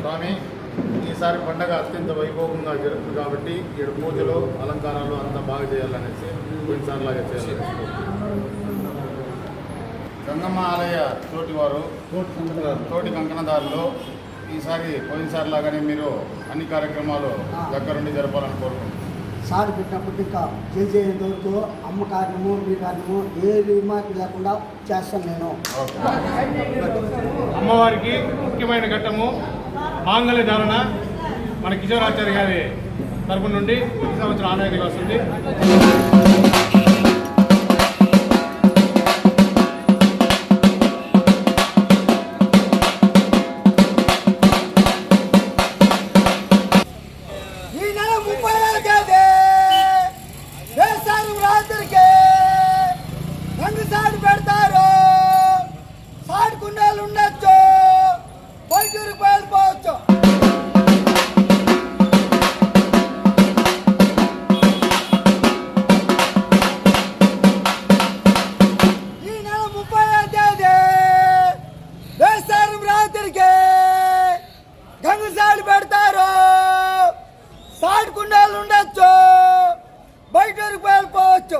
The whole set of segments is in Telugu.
స్వామి ఈసారి పండగ అత్యంత వైభవంగా జరుగుతుంది కాబట్టి ఇక్కడ పూజలు అలంకారాలు అంతా బాగా చేయాలనేసి కొన్నిసార్లాగా చేయాలి. గంగమ్మ ఆలయ తోటివారు తోటి కంకణదారులు ఈసారి పోయినసారి లాగానే మీరు అన్ని కార్యక్రమాలు దగ్గరుండి జరపాలని కోరుకుంటున్నాను. సార్ పెట్టినప్పుడు ఇంకా చేసేంత వరకు అమ్మ కారణము మీ కారణము ఏ రిమార్క్ లేకుండా చేస్తాను నేను. అమ్మవారికి ముఖ్యమైన ఘట్టము మాంగళ్య ధారణ మన కిషోరాచార్య గారి తరపు నుండి ప్రతి సంవత్సరం ఆనవాయితీగా వస్తుంది. గంగసాడు పెడతారు, సాటి కుండాలు ఉండొచ్చు, బయట వెళ్ళిపోవచ్చు.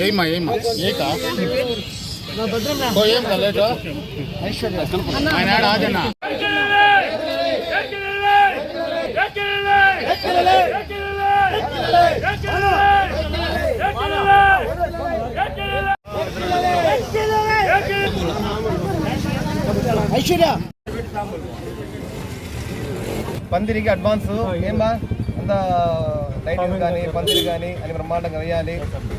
ఏమ్మా ఏకా ఏం కలేటో ఆయన ఆజన్నా ఐశ్వర్య పందిరికి అడ్వాన్స్ ఏమా అంత లైటింగ్ కానీ పందిరి కానీ అని బ్రహ్మాండంగా వేయాలి.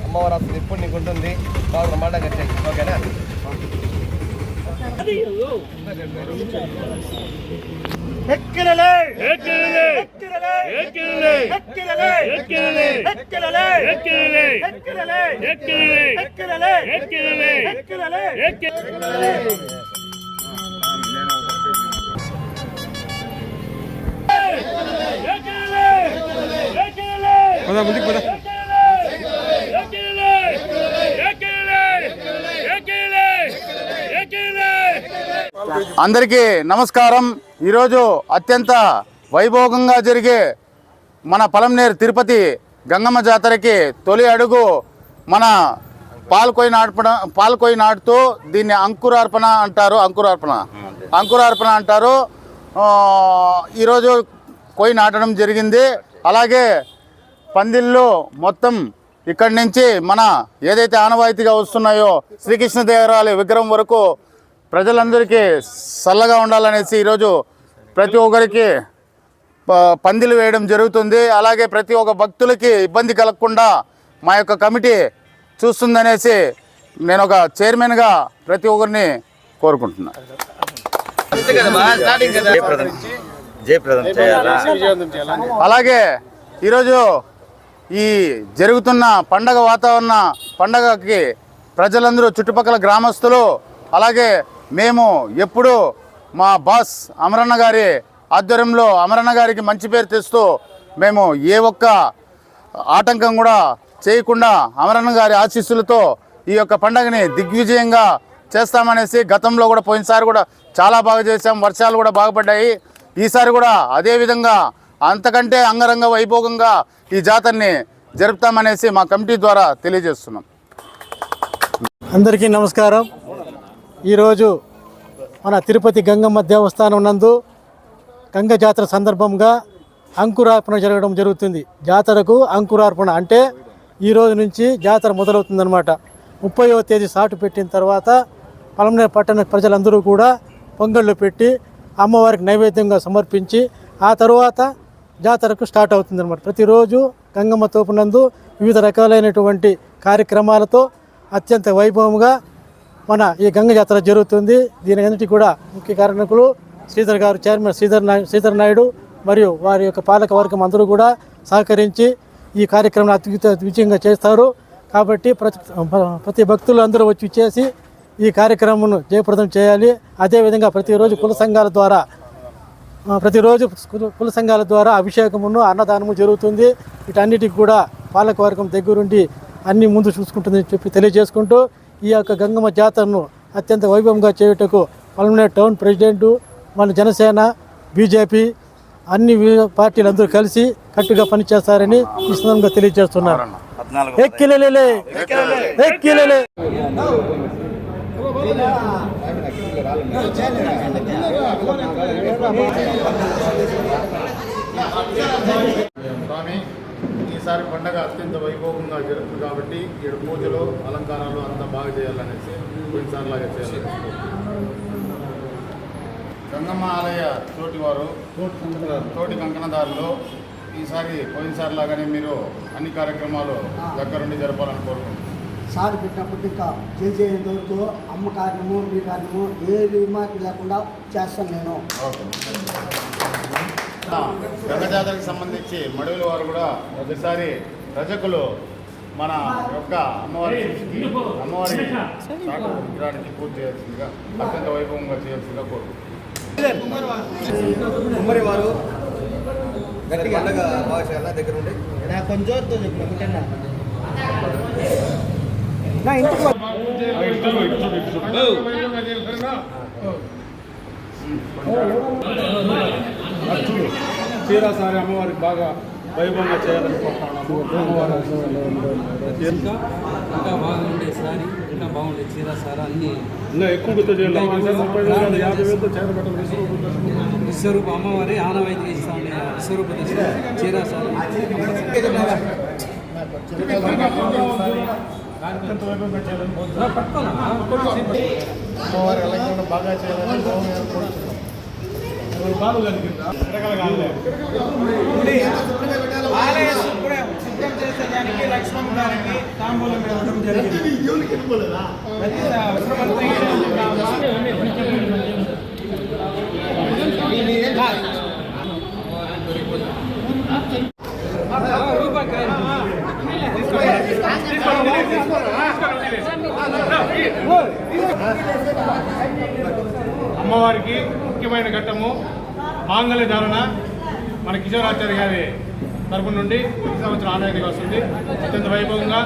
అమ్మవారు అసలు ఎప్పుడు నీకు ఉంటుంది, బాగా బ్రహ్మాండంగా వచ్చాయి. ఓకేనా? అందరికీ నమస్కారం. ఈరోజు అత్యంత వైభోగంగా జరిగే మన పలంనేరు తిరుపతి గంగమ్మ జాతరకి తొలి అడుగు మన పాలకొయ్యి నాటుతూ దీన్ని అంకురార్పణ అంటారు. ఈరోజు కొయ్యి నాటడం జరిగింది. అలాగే పందిళ్ళు మొత్తం ఇక్కడి నుంచి మన ఏదైతే ఆనవాయితీగా వస్తున్నాయో శ్రీకృష్ణదేవరాయల విగ్రహం వరకు ప్రజలందరికీ చల్లగా ఉండాలనేసి ఈరోజు ప్రతి ఒక్కరికి పందిలు వేయడం జరుగుతుంది. అలాగే ప్రతి ఒక్క భక్తులకి ఇబ్బంది కలగకుండా మా యొక్క కమిటీ చూస్తుందనేసి నేను ఒక చైర్మన్గా ప్రతి ఒక్కరిని కోరుకుంటున్నాను. జయప్రదం చేయాలా? అలాగే ఈరోజు ఈ జరుగుతున్న పండగ వాతావరణ పండగకి ప్రజలందరూ చుట్టుపక్కల గ్రామస్తులు అలాగే మేము ఎప్పుడూ మా బాస్ అమరన్న గారి ఆధ్వర్యంలో అమరన్న గారికి మంచి పేరు తెస్తూ మేము ఏ ఒక్క ఆటంకం కూడా చేయకుండా అమరన్న గారి ఆశీస్సులతో ఈ యొక్క పండగని దిగ్విజయంగా చేస్తామనేసి గతంలో కూడా పోయినసారి కూడా చాలా బాగా చేసాం, వర్షాలు కూడా బాగుపడ్డాయి. ఈసారి కూడా అదేవిధంగా అంతకంటే అంగరంగ వైభోగంగా ఈ జాతరని జరుపుతామనేసి మా కమిటీ ద్వారా తెలియజేస్తున్నాం. అందరికీ నమస్కారం. ఈరోజు మన తిరుపతి గంగమ్మ దేవస్థానం నందు గంగ జాతర సందర్భంగా అంకురార్పణ జరగడం జరుగుతుంది. జాతరకు అంకురార్పణ అంటే ఈరోజు నుంచి జాతర మొదలవుతుందన్నమాట. 30వ తేదీ సాటు పెట్టిన తర్వాత పలమనేరు పట్టణ ప్రజలందరూ కూడా పొంగళ్ళు పెట్టి అమ్మవారికి నైవేద్యంగా సమర్పించి ఆ తరువాత జాతరకు స్టార్ట్ అవుతుందన్నమాట. ప్రతిరోజు గంగమ్మ తోపునందు వివిధ రకాలైనటువంటి కార్యక్రమాలతో అత్యంత వైభవంగా మన ఈ గంగ జాతర జరుగుతుంది. దీనికి కూడా ముఖ్య కారణకులు శ్రీధర్ గారు, చైర్మన్ శ్రీధర్ నాయుడు మరియు వారి యొక్క పాలక వర్గం అందరూ కూడా సహకరించి ఈ కార్యక్రమాన్ని అత్యుత విజయంగా చేస్తారు. కాబట్టి ప్రతి భక్తులు అందరూ వచ్చి చేసి ఈ కార్యక్రమం జయప్రదం చేయాలి. అదేవిధంగా ప్రతిరోజు కుల సంఘాల ద్వారా అభిషేకమును అన్నదానము జరుగుతుంది. వీటన్నిటికి కూడా పాలకవర్గం దగ్గరుండి అన్ని ముందు చూసుకుంటుందని చెప్పి తెలియజేసుకుంటూ ఈ యొక్క గంగమ్మ జాతరను అత్యంత వైభవంగా చేయుటకు పలమనేరు టౌన్ ప్రెసిడెంటు, మన జనసేన, బీజేపీ అన్ని పార్టీలు అందరూ కలిసి కట్టుగా పనిచేస్తారని ఈ సందర్భంగా తెలియజేస్తున్నారు. ఎక్కిలే స్వామి, ఈసారి పండగ అత్యంత వైభవంగా జరుగుతుంది కాబట్టి ఇక్కడ పూజలు అలంకారాలు అంతా బాగా చేయాలనేసి కొన్నిసార్లాగా చేయాలి. గంగమ్మ ఆలయ తోటివారు తోటి కంకణదారులు ఈసారి పోయినసారి లాగానే మీరు అన్ని కార్యక్రమాలు దగ్గరుండి జరపాలని కోరుకుంటున్నాను. సారి పెట్టినప్పుడు ఇంకా చేసేంత వరకు అమ్మ కారణము మీ కారణము ఏ రిమార్క్ లేకుండా చేస్తాను నేను. గంగ జాతరకు సంబంధించి మడుగుల వారు కూడా ఒకసారి రజకులు మన యొక్క అమ్మవారి విగ్రహానికి పూజ చేయాల్సిందిగా అత్యంత వైభవంగా చేయాల్సిందిగా కోరుకుంటున్నాను. ఉమ్మరి వారు గట్టిగా పండగ బాగా చేయాలా దగ్గర ఉండి కొంచెం చీరాసారి అమ్మవారికి బాగా వైభవంగా చేయాలనుకుంటున్నాము. ఇంకా బాగుండే సారీ, ఇంకా బాగుండే చీరాసారి అన్ని ఇంకా ఎక్కువ గుర్తు చేయాలి. 50,000తో చేరబెట్టడం విశ్వరూప అమ్మవారి ఆనవాయితీ ఇస్తాం. విశ్వరూప చీరాసారి అమ్మవారి ఎలక్ట్రిక్ బాగా చేయాలని బాగా కలిగిందా ఆలయ శుభ్రం చేసేదానికి లక్ష్మణ్ గారికి తాంబూలం ఇవ్వడం జరిగింది. అమ్మవారికి ముఖ్యమైన ఘట్టము మాంగళ్య ధారణ మన కిషోరాచార్య గారి తరపు నుండి ప్రతి సంవత్సరం ఆనవాయితీగా వస్తుంది. అత్యంత వైభవంగా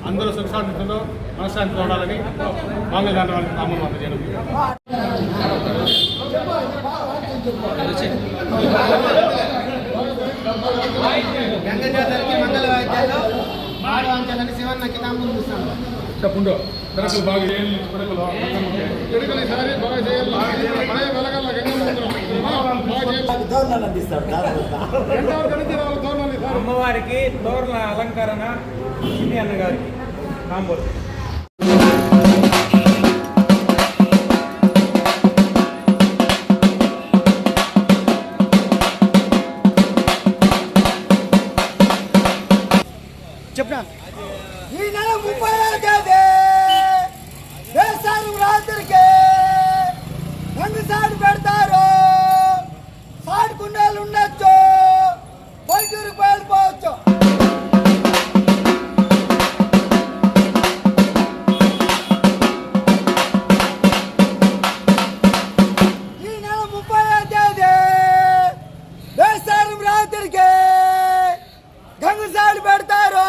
అందరూ సుఖశాంతితో మనశ్శాంతితో ఉండాలని మాంగళ్య ధారణ నామం అందజేయడం. గంగ జాతరకి మంగళ వాయిద్యాలు మాడవాంచాలని శివన్నకి తాంబూలం ఇస్తాను. చెప్పుండో పిడకలు బాగా పిడకలు ఈసారి బాగా చేయాలి. అమ్మవారికి తోరణ అలంకరణ ఇది అన్నగారికి తాంబూలం. చెప్పనా ఈ నెల 30వ తేదీ వేసారు రాత్రికి 2 సార్లు పెడతారు. మీసాలు పెడతారు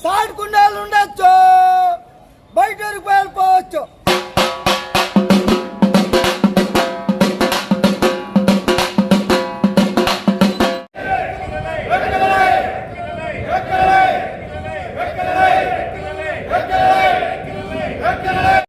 తాడుకుండాలు ఉండొచ్చు బయట